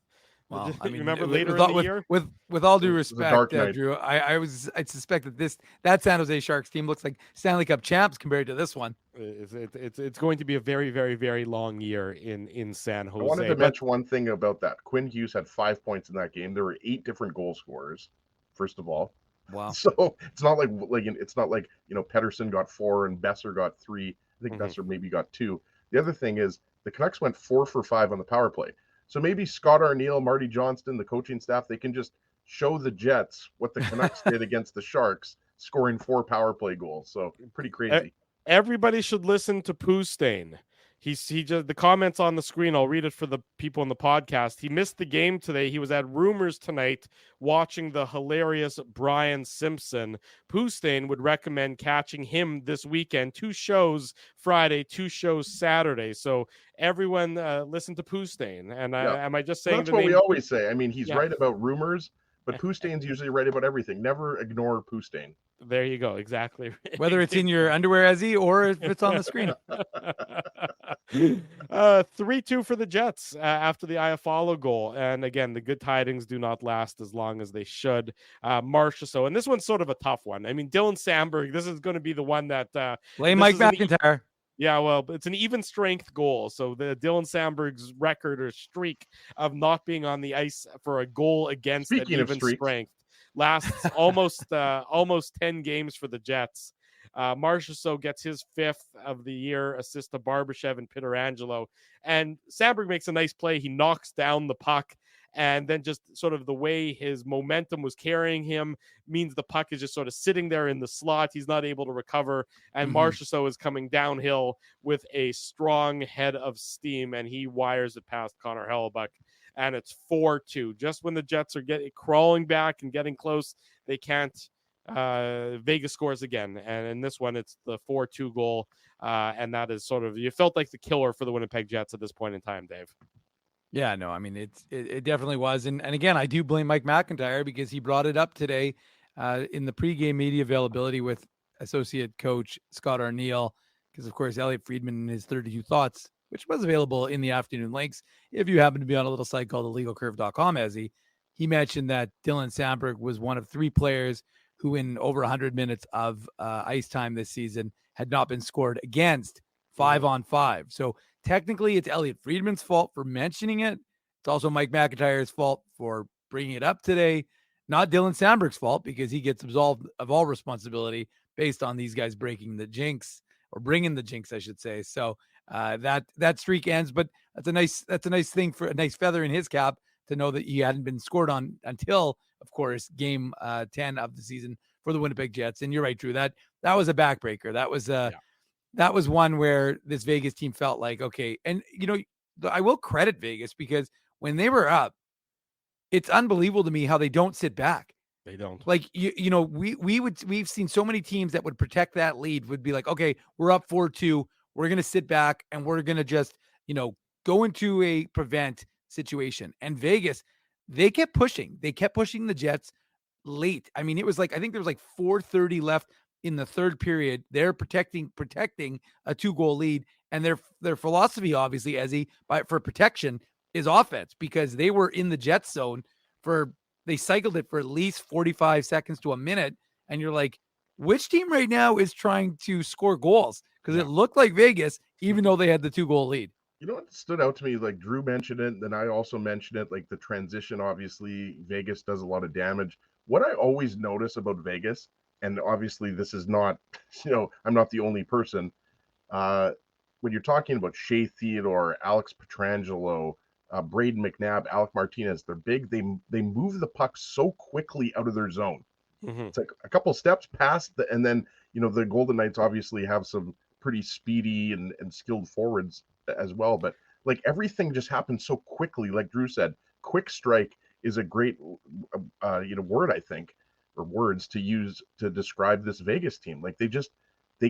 Well, I mean, remember later with, in the year? with all due It was a dark respect, night. Drew, I suspect that that San Jose Sharks team looks like Stanley Cup champs compared to this one. It's going to be a very, very, very long year in San Jose. I wanted to but mention one thing about that. Quinn Hughes had 5 points in that game. There were 8 different goal scorers, first of all. Wow. So it's not like it's not like Pettersson got 4 and Besser got 3. I think Besser maybe got 2. The other thing is the Canucks went 4 for 5 on the power play. So maybe Scott Arniel, Marty Johnston, the coaching staff, they can just show the Jets what the Canucks did against the Sharks, scoring 4 power play goals. So pretty crazy. Everybody should listen to Poustain. He just the comments on the screen. I'll read it for the people in the podcast. He missed the game today. He was at Rumors tonight watching the hilarious Brian Simpson. Poustain would recommend catching him this weekend. 2 shows Friday, 2 shows Saturday. So everyone listen to Poustain. And am I just saying That's what we always say. I mean, he's right about Rumors, but Poustain's usually right about everything. Never ignore Poustain. There you go. Exactly. Whether it's in your underwear, Ezzy, or if it's on the screen. 3-2 for the Jets after the Iafallo goal. And again, the good tidings do not last as long as they should. Marchessault, and this one's sort of a tough one. I mean, Dylan Sandberg, this is going to be the one that blame Mike McIntyre. Yeah, well, it's an even strength goal. So the Dylan Sandberg's record or streak of not being on the ice for a goal against an even strength lasts almost 10 games for the Jets. Marchessault gets his 5th of the year assist to Barbashev and Pietrangelo. And Sandberg makes a nice play. He knocks down the puck. And then just sort of the way his momentum was carrying him means the puck is just sort of sitting there in the slot. He's not able to recover. And Marchessault is coming downhill with a strong head of steam. And he wires it past Connor Hellebuck. And it's 4-2. Just when the Jets are crawling back and getting close, they can't. Vegas scores again. And in this one, it's the 4-2 goal. And that is sort of, you felt like the killer for the Winnipeg Jets at this point in time, Dave. Yeah, no, I mean, it definitely was. And again, I do blame Mike McIntyre because he brought it up today in the pregame media availability with associate coach Scott Arniel, because, of course, Elliot Friedman and his 32 Thoughts, which was available in the afternoon links, if you happen to be on a little site called illegalcurve.com, he mentioned that Dylan Sandberg was one of 3 players who in over 100 minutes of ice time this season had not been scored against 5-on-5. So technically it's Elliot Friedman's fault for mentioning it. It's also Mike McIntyre's fault for bringing it up today. Not Dylan Sandberg's fault because he gets absolved of all responsibility based on these guys breaking the jinx, or bringing the jinx, I should say. So that streak ends, but that's a nice thing, for a nice feather in his cap to know that he hadn't been scored on until, of course, game 10 of the season for the Winnipeg Jets. And you're right, Drew, that was a backbreaker. That was one where this Vegas team felt like, okay. And, I will credit Vegas because when they were up, it's unbelievable to me how they don't sit back. They don't. Like, we've seen so many teams that would protect that lead, would be like, okay, we're up 4-2. We're going to sit back and we're going to just, go into a prevent situation. And Vegas, they kept pushing. They kept pushing the Jets late. I mean, it was like, I think there was like 4:30 left in the third period. They're protecting a 2-goal lead. And their philosophy, obviously, for protection is offense, because they were in the Jets zone they cycled it for at least 45 seconds to a minute. And you're like, which team right now is trying to score goals? Because it looked like Vegas, even though they had the 2-goal lead. You know what stood out to me? Like Drew mentioned it, then I also mentioned it, like the transition, obviously Vegas does a lot of damage. What I always notice about Vegas, and obviously this is not, I'm not the only person. When you're talking about Shea Theodore, Alex Pietrangelo, Braden McNabb, Alec Martinez, they're big. They move the puck so quickly out of their zone. It's like a couple steps past and then, the Golden Knights obviously have some pretty speedy and skilled forwards as well. But like everything just happens so quickly. Like Drew said, quick strike is a great, word, I think, or words to use to describe this Vegas team. Like they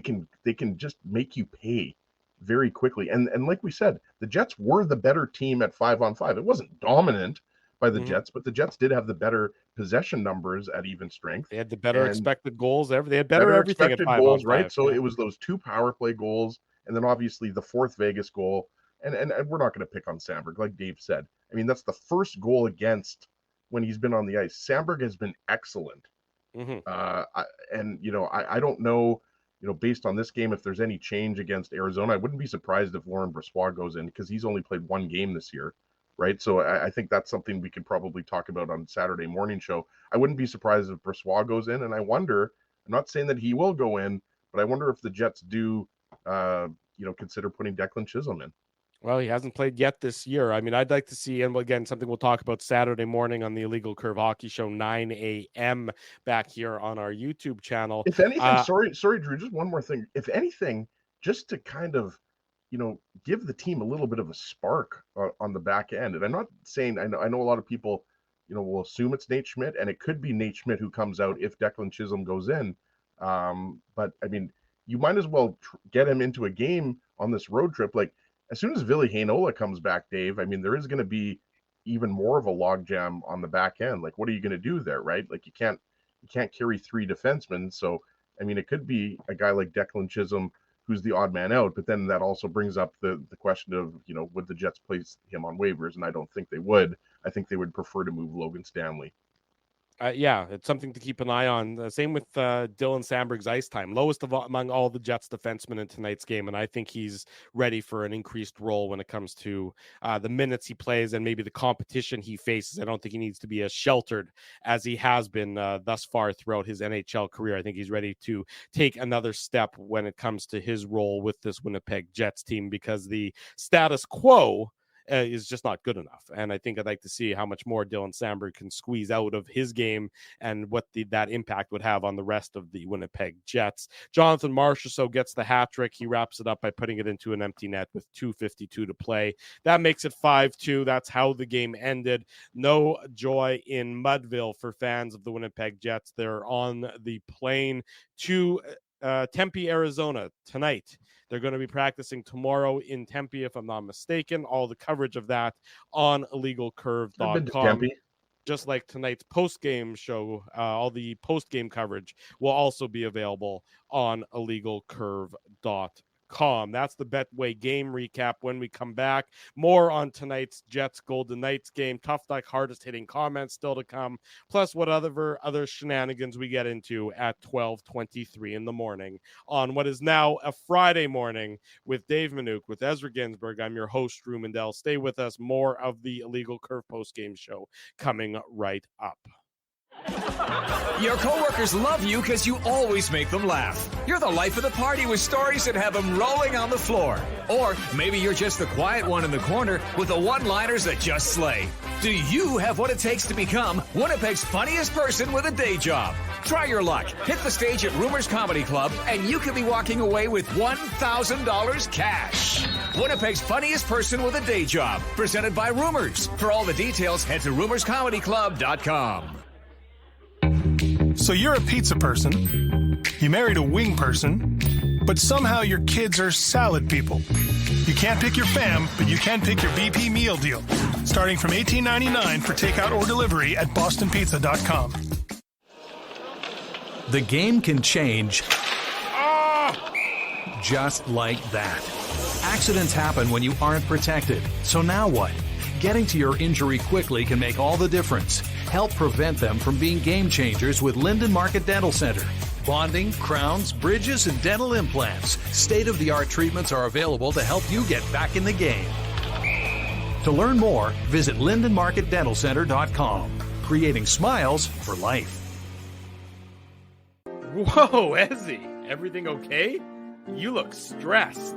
can just make you pay very quickly. And like we said, the Jets were the better team at 5-on-5. It wasn't dominant by the Jets, but the Jets did have the better possession numbers at even strength. They had the better expected goals. They had better everything at 5-on-5. Goals, right? So it was those 2 power play goals, and then obviously the 4th Vegas goal and we're not going to pick on Sandberg, like Dave said. I mean, that's the first goal against when he's been on the ice. Sandberg has been excellent. Mm-hmm. I don't know, based on this game, if there's any change against Arizona. I wouldn't be surprised if Laurent Brossoit goes in, because he's only played one game this year, right? So I think that's something we could probably talk about on Saturday morning show. I wouldn't be surprised if Brossoit goes in, and I wonder, I'm not saying that he will go in, but I wonder if the Jets do, consider putting Declan Chisholm in. Well, he hasn't played yet this year. I mean, I'd like to see, and again, something we'll talk about Saturday morning on the Illegal Curve Hockey Show, 9 a.m. back here on our YouTube channel. If anything, sorry, Drew, just one more thing. If anything, just to kind of, give the team a little bit of a spark on the back end. And I'm not saying, I know a lot of people, will assume it's Nate Schmidt, and it could be Nate Schmidt who comes out if Declan Chisholm goes in. But I mean, you might as well get him into a game on this road trip. Like, as soon as Ville Heinola comes back, Dave, I mean, there is going to be even more of a logjam on the back end. Like, what are you going to do there, right? Like, you can't carry three defensemen. So, I mean, it could be a guy like Declan Chisholm who's the odd man out. But then that also brings up the question of, would the Jets place him on waivers? And I don't think they would. I think they would prefer to move Logan Stanley. Yeah, it's something to keep an eye on. Same with Dylan Sandberg's ice time, lowest among all the Jets defensemen in tonight's game, and I think he's ready for an increased role when it comes to the minutes he plays and maybe the competition he faces. I don't think he needs to be as sheltered as he has been thus far throughout his NHL career. I think he's ready to take another step when it comes to his role with this Winnipeg Jets team, because the status quo is just not good enough. And I think I'd like to see how much more Dylan Sandberg can squeeze out of his game and what that impact would have on the rest of the Winnipeg Jets. Jonathan Marchessault gets the hat trick. He wraps it up by putting it into an empty net with 2:52 to play. That makes it 5-2. That's how the game ended. No joy in Mudville for fans of the Winnipeg Jets. They're on the plane to Tempe, Arizona tonight. They're going to be practicing tomorrow in Tempe, if I'm not mistaken. All the coverage of that on illegalcurve.com. Just like tonight's post-game show, all the post-game coverage will also be available on illegalcurve.com. That's the Betway game recap. When we come back, more on tonight's Jets Golden Knights game. Tough Luck, hardest hitting comments still to come, plus what other shenanigans we get into at 12:23 in the morning on what is now a Friday morning with Dave Manouk, with Ezra Ginsburg. I'm your host, Drew Mandel. Stay with us. More of the Illegal Curve post-game show coming right up. Your coworkers love you because you always make them laugh. You're the life of the party with stories that have them rolling on the floor. Or maybe you're just the quiet one in the corner with the one-liners that just slay. Do you have what it takes to become Winnipeg's funniest person with a day job? Try your luck. Hit the stage at Rumors Comedy Club, and you could be walking away with $1,000 cash. Winnipeg's funniest person with a day job. Presented by Rumors. For all the details, head to rumorscomedyclub.com. So you're a pizza person, you married a wing person, but somehow your kids are salad people. You can't pick your fam, but you can pick your BP meal deal. Starting from $18.99 for takeout or delivery at bostonpizza.com. The game can change just like that. Accidents happen when you aren't protected. So now what? Getting to your injury quickly can make all the difference. Help prevent them from being game changers with Linden Market Dental Center. Bonding, crowns, bridges, and dental implants. State-of-the-art treatments are available to help you get back in the game. To learn more, visit LindenMarketDentalCenter.com. Creating smiles for life. Whoa, Ezzy, everything okay? You look stressed.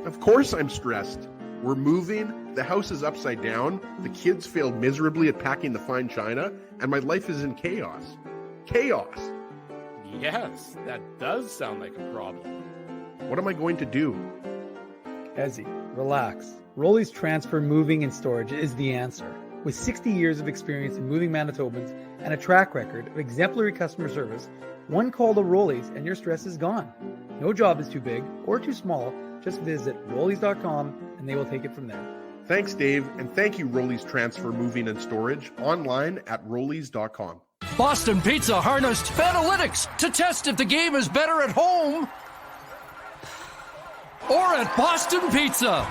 Of course I'm stressed. We're moving, the house is upside down, the kids failed miserably at packing the fine china, and my life is in chaos. Chaos! Yes, that does sound like a problem. What am I going to do? Ezzy, relax. Rolly's Transfer Moving and Storage is the answer. With 60 years of experience in moving Manitobans and a track record of exemplary customer service, one call to Rolly's and your stress is gone. No job is too big or too small. Just visit Rollies.com and they will take it from there. Thanks, Dave, and thank you, Rollies Transfer Moving and Storage, online at Rollies.com. Boston Pizza harnessed analytics to test if the game is better at home or at Boston Pizza.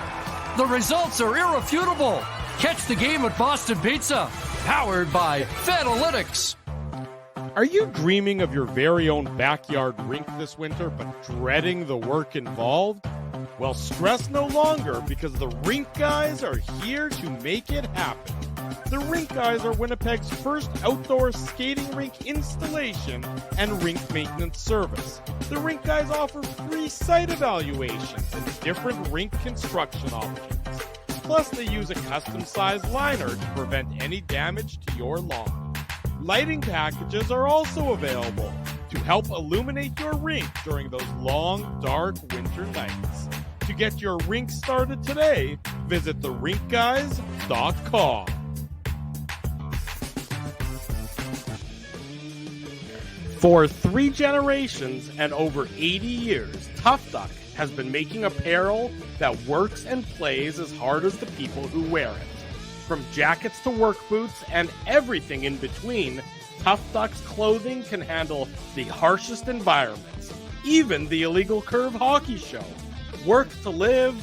The results are irrefutable. Catch the game at Boston Pizza, powered by Fanalytics. Are you dreaming of your very own backyard rink this winter, but dreading the work involved? Well, stress no longer, because the Rink Guys are here to make it happen. The Rink Guys are Winnipeg's first outdoor skating rink installation and rink maintenance service. The Rink Guys offer free site evaluations and different rink construction options. Plus, they use a custom-sized liner to prevent any damage to your lawn. Lighting packages are also available to help illuminate your rink during those long, dark winter nights. To get your rink started today, visit therinkguys.com. For 3 generations and over 80 years, Tough Duck has been making apparel that works and plays as hard as the people who wear it. From jackets to work boots and everything in between, Tough Duck's clothing can handle the harshest environments, even the illegal curve hockey show. Work to live,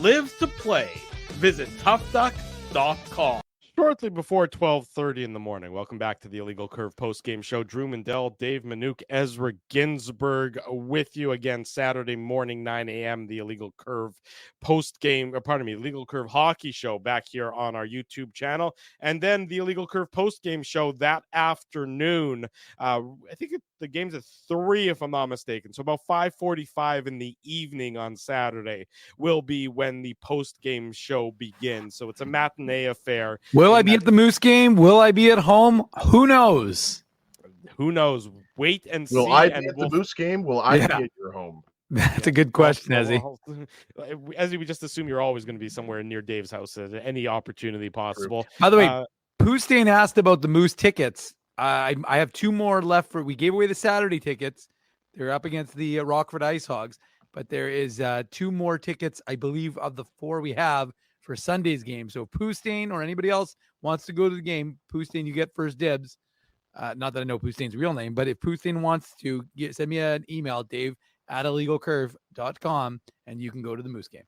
live to play. Visit toughduck.com. Shortly before 12:30 in the morning, welcome back to the Illegal Curve post-game show. Drew Mandel, Dave Manouk, Ezra Ginsburg with you again Saturday morning, 9 a.m., the Illegal Curve Illegal Curve hockey show back here on our YouTube channel. And then the Illegal Curve post-game show that afternoon. I think the game's at 3, if I'm not mistaken. So about 5:45 in the evening on Saturday will be when the post-game show begins. So it's a matinee affair. Will I be at the Moose game? Will I be at home? Who knows? Who knows? Wait and see. Will I be at the Moose game? Will I be at your home? That's a good question, Ezzy. Ezzy, we just assume you're always going to be somewhere near Dave's house at any opportunity possible. By the way, Poustain asked about the Moose tickets. I have 2 more left. We gave away the Saturday tickets. They're up against the Rockford Ice Hogs, but there is 2 more tickets, I believe, of the 4 we have for Sunday's game. So Poustain or anybody else wants to go to the game, Poustain, you get first dibs. Not that I know Poustain's real name, but if Poustain wants to, send me an email, dave@illegalcurve.com, and you can go to the Moose game.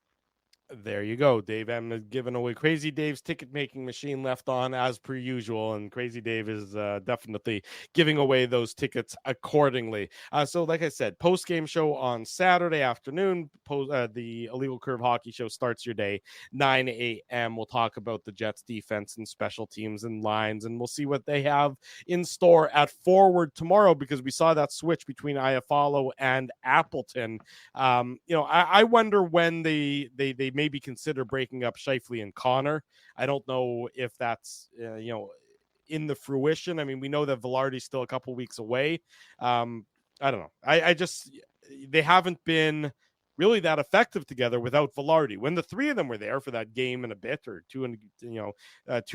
There you go. Dave M is giving away Crazy Dave's ticket making machine left on as per usual. And Crazy Dave is definitely giving away those tickets accordingly. So like I said, post game show on Saturday afternoon. The Illegal Curve hockey show starts your day 9 a.m. We'll talk about the Jets defense and special teams and lines, and we'll see what they have in store at forward tomorrow, because we saw that switch between Iafallo and Appleton. I wonder when they maybe consider breaking up Scheifele and Connor. I don't know if that's in the fruition. I mean, we know that Velarde's still a couple weeks away. I don't know. They haven't been really that effective together without Velarde. When the 3 of them were there for that game and a bit, or 2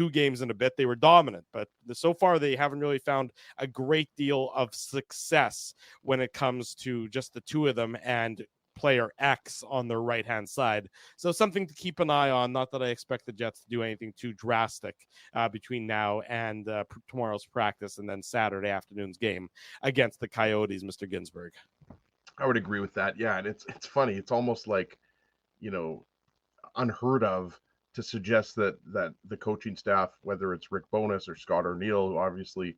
games and a bit, they were dominant. But so far, they haven't really found a great deal of success when it comes to just the 2 of them and player X on their right-hand side. So something to keep an eye on. Not that I expect the Jets to do anything too drastic between now and tomorrow's practice and then Saturday afternoon's game against the Coyotes, Mr. Ginsburg. I would agree with that. Yeah, and it's funny. It's almost like, unheard of to suggest that the coaching staff, whether it's Rick Bowness or Scott O'Neill, obviously,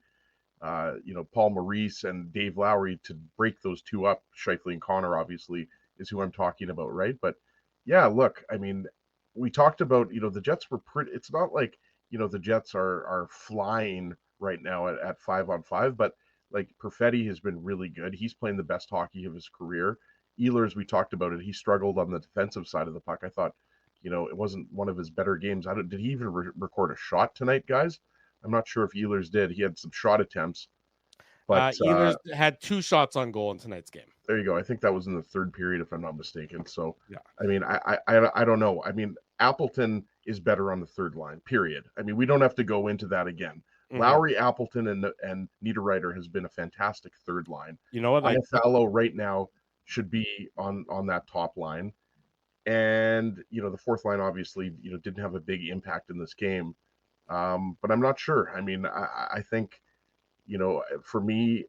Paul Maurice and Dave Lowry, to break those 2 up, Scheifele and Connor, obviously, is who I'm talking about, right? But yeah, look, I mean, we talked about, the Jets were pretty, it's not like, the Jets are flying right now at 5-on-5, but like Perfetti has been really good. He's playing the best hockey of his career. Ehlers, we talked about it. He struggled on the defensive side of the puck. I thought, it wasn't one of his better games. Did he even record a shot tonight, guys? I'm not sure if Ehlers did. He had some shot attempts. But Ehlers had 2 shots on goal in tonight's game. There you go. I think that was in the 3rd period, if I'm not mistaken. So, yeah. I mean, I don't know. I mean, Appleton is better on the 3rd line, period. I mean, we don't have to go into that again. Mm-hmm. Lowry, Appleton, and Niederreiter has been a fantastic 3rd line. You know what? Iafallo right now should be on that top line. And, the 4th line obviously, didn't have a big impact in this game. But I'm not sure. I mean, I think, for me,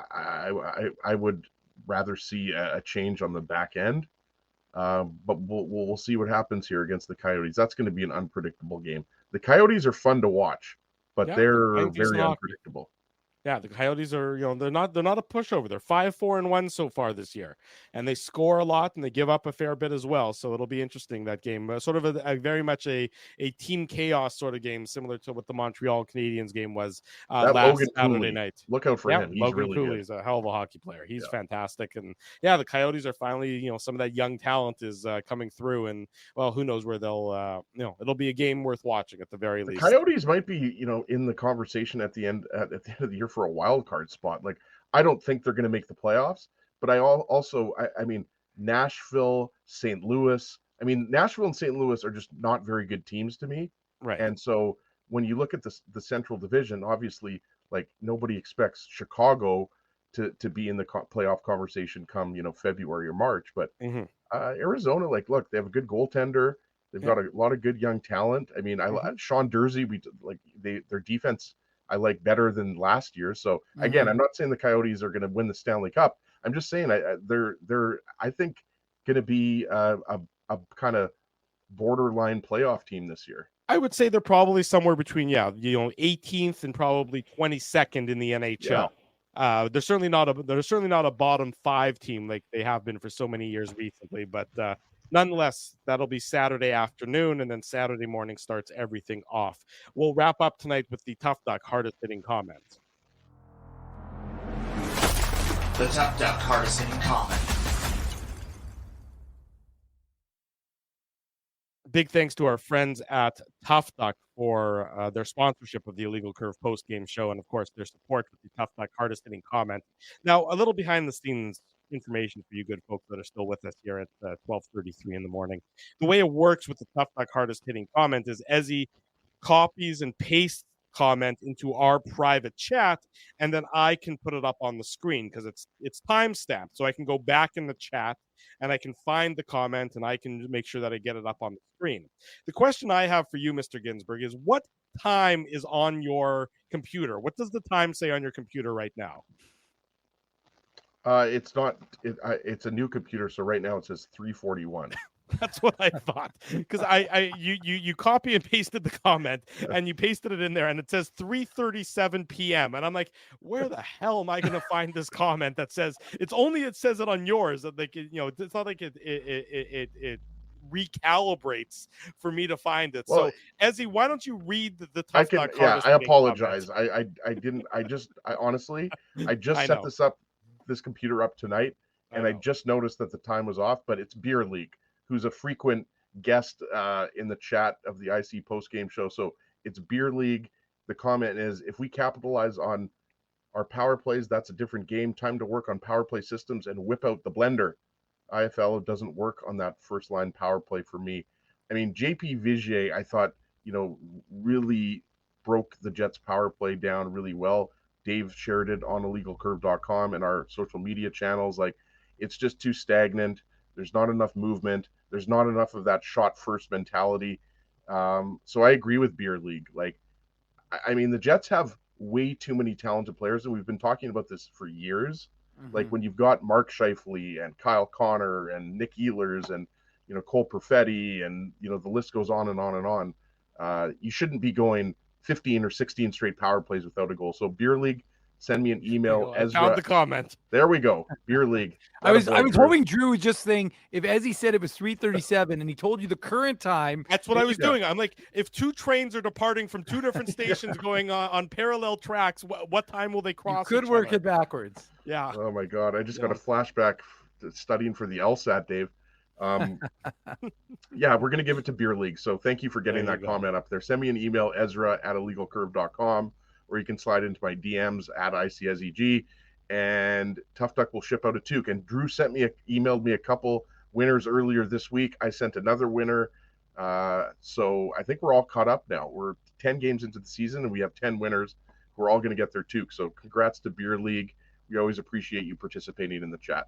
I would rather see a change on the back end. But we'll see what happens here against the Coyotes. That's going to be an unpredictable game. The Coyotes are fun to watch, but Yeah, they're they're very hockey. unpredictable. Yeah, the Coyotes are, they're not a pushover. They're 5-4-1 so far this year, and they score a lot and they give up a fair bit as well. So it'll be interesting, that game. Sort of a very much a team chaos sort of game, similar to what the Montreal Canadiens game was last Logan Saturday Cooley, night. look out for him. He's Logan really Cooley good. is a hell of a hockey player. He's fantastic, and the Coyotes are finally, some of that young talent is coming through, and well, who knows where they'll, it'll be a game worth watching at the very least. Coyotes might be, in the conversation at the end of the year for a wild card spot. Like, I don't think they're going to make the playoffs, but I mean, Nashville, St. Louis. I mean, Nashville and St. Louis are just not very good teams to me. Right. And so when you look at the Central Division, obviously, like, nobody expects Chicago to be in the playoff conversation come, February or March. But Arizona, like, look, they have a good goaltender. They've got a lot of good young talent. I mean, Sean Dursey, their defense I like better than last year. So again, I'm not saying the Coyotes are going to win the Stanley Cup. I'm just saying they're I think going to be a kind of borderline playoff team this year. I would say they're probably somewhere between 18th and probably 22nd in the NHL. They're certainly not a bottom 5 team like they have been for so many years recently, but nonetheless, that'll be Saturday afternoon, and then Saturday morning starts everything off. We'll wrap up tonight with the Tough Duck hardest hitting comments. The Tough Duck hardest hitting comment. Big thanks to our friends at Tough Duck for their sponsorship of the Illegal Curve post-game show, and of course their support with the Tough Duck hardest hitting comment. Now, a little behind the scenes information for you good folks that are still with us here at 12:33 in the morning. The way it works with the Tough Duck hardest hitting comment is Ezzy copies and pastes comment into our private chat, and then I can put it up on the screen because it's time stamped, so I can go back in the chat and I can find the comment and I can make sure that I get it up on the screen. The question I have for you, Mr. Ginsburg, is what time is on your computer? What does the time say on your computer right now? It's not. It's a new computer, so right now it says 3:41. That's what I thought, because you copy and pasted the comment and you pasted it in there and it says 3:37 p.m. and I'm like, where the hell am I going to find this comment that says it says it on yours, that like, it's not like it recalibrates for me to find it. Well, so Ezzy, why don't you read the Tough Duck? I apologize. I didn't. I honestly set this computer up tonight, and I just noticed that the time was off. But it's Beer League, who's a frequent guest in the chat of the IC post-game show. So it's Beer League. The comment is, if we capitalize on our power plays, that's a different game. Time to work on power play systems and whip out the blender. IFL doesn't work on that first line power play for me. I mean, JP Vigier, I thought, really broke the Jets power play down really well. Dave shared it on illegalcurve.com and our social media channels. Like, it's just too stagnant. There's not enough movement. There's not enough of that shot first mentality. So I agree with Beer League. Like, I mean, the Jets have way too many talented players, and we've been talking about this for years. Like, when you've got Mark Scheifele and Kyle Connor and Nick Ehlers and, Cole Perfetti and, the list goes on and on and on. You shouldn't be going 15 or 16 straight power plays without a goal. So Beer League, send me an email. I found the comment. There we go. Beer League. I was hoping Drew was just saying, if Ezzy said it was 3:37 and he told you the current time. That's what I was doing. I'm like, if two trains are departing from two different stations going on parallel tracks, what time will they cross? You could work it backwards. Yeah. Oh my God. I just got a flashback to studying for the LSAT, Dave. Yeah, we're going to give it to Beer League. So thank you for getting that comment up there. Send me an email, Ezra@illegalcurve.com, or you can slide into my DMs at ICSEG, and Tough Duck will ship out a toque. And Drew emailed me a couple winners earlier this week. I sent another winner. So I think we're all caught up now. We're 10 games into the season and we have 10 winners. We're all going to get their toque. So congrats to Beer League. We always appreciate you participating in the chat.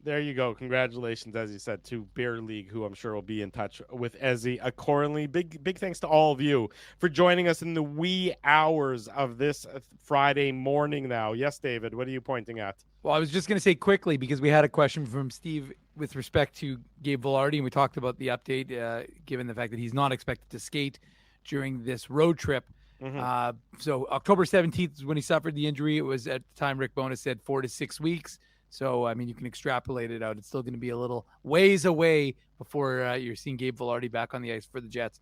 There you go. Congratulations, as you said, to Beer League, who I'm sure will be in touch with Ezzy accordingly. Big thanks to all of you for joining us in the wee hours of this Friday morning now. Yes, David, what are you pointing at? Well, I was just going to say quickly, because we had a question from Steve with respect to Gabe Vilardi, and we talked about the update, given the fact that he's not expected to skate during this road trip. So October 17th is when he suffered the injury. It was, at the time, Rick Bowness said 4 to 6 weeks. So, I mean, you can extrapolate it out. It's still going to be a little ways away before you're seeing Gabe Vilardi back on the ice for the Jets.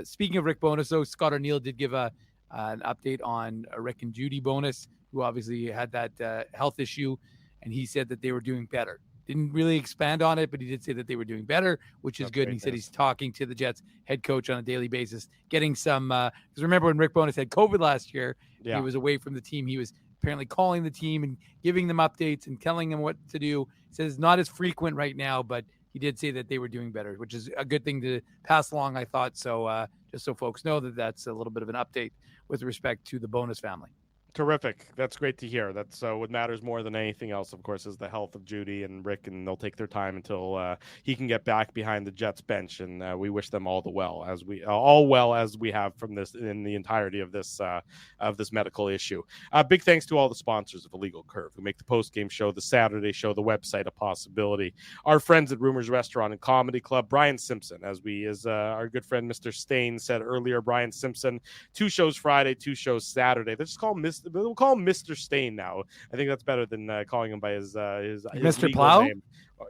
Speaking of Rick Bowness, though, Scott O'Neill did give an update on Rick and Judy Bowness, who obviously had that health issue, and he said that they were doing better. Didn't really expand on it, but he did say that they were doing better, which is That's good. And he said he's talking to the Jets head coach on a daily basis, getting some because remember when Rick Bowness had COVID last year, he was away from the team. He was apparently calling the team and giving them updates and telling them what to do. He says it's not as frequent right now, but he did say that they were doing better, which is a good thing to pass along, I thought. So just so folks know that that's a little bit of an update with respect to the Bowness family. Terrific. That's great to hear. That's what matters more than anything else, of course, is the health of Judy and Rick, and they'll take their time until he can get back behind the Jets bench. And we wish them all as we have from this in the entirety of this medical issue. Big thanks to all the sponsors of Illegal Curve who make the post-game show, the Saturday show, the website a possibility. Our friends at Rumors Restaurant and Comedy Club, Brian Simpson, as our good friend Mr. Stain said earlier, Brian Simpson, 2 shows Friday, 2 shows Saturday. Let's just call him we'll call him Mr. Stain now. I think that's better than calling him by his Mr. Plow name.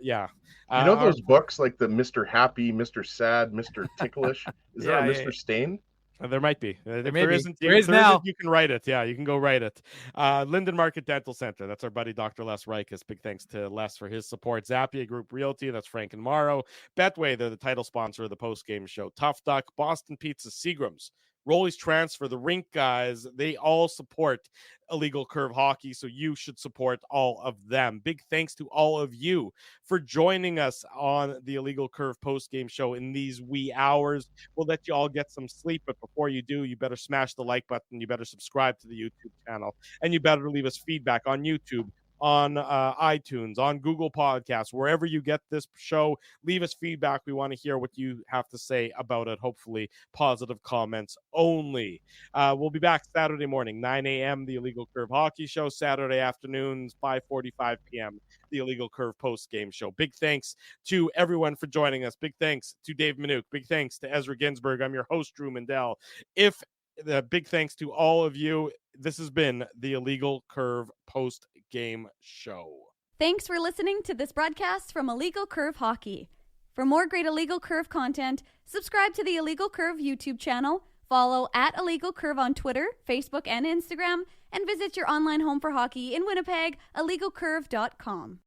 Yeah. You know those books like the Mr. Happy, Mr. Sad, Mr. Ticklish? Is that a Mr. Stain? There might be. There is now. You can write it. Yeah, you can go write it. Linden Market Dental Center. That's our buddy Dr. Les Reikus. Big thanks to Les for his support. Zappia Group Realty. That's Frank and Morrow. Betway, they're the title sponsor of the post-game show. Tough Duck, Boston Pizza, Seagram's, Rollies Transfer, the Rink guys, they all support Illegal Curve Hockey, so you should support all of them. Big thanks to all of you for joining us on the Illegal Curve post-game show in these wee hours. We'll let you all get some sleep, but before you do, you better smash the like button, you better subscribe to the YouTube channel, and you better leave us feedback on YouTube, on iTunes, on Google Podcasts, wherever you get this show. Leave us feedback. We want to hear what you have to say about it. Hopefully positive comments only. We'll be back Saturday morning, 9 a.m., the Illegal Curve Hockey Show. Saturday afternoons, 5:45 p.m., the Illegal Curve post-game show. Big thanks to everyone for joining us. Big thanks to Dave Minuk. Big thanks to Ezra Ginsburg. I'm your host, Drew Mandel. Big thanks to all of you. This has been the Illegal Curve post-game show. Thanks for listening to this broadcast from Illegal Curve Hockey. For more great Illegal Curve content, subscribe to the Illegal Curve YouTube channel, follow @Illegal Curve on Twitter, Facebook, and Instagram, and visit your online home for hockey in Winnipeg, illegalcurve.com.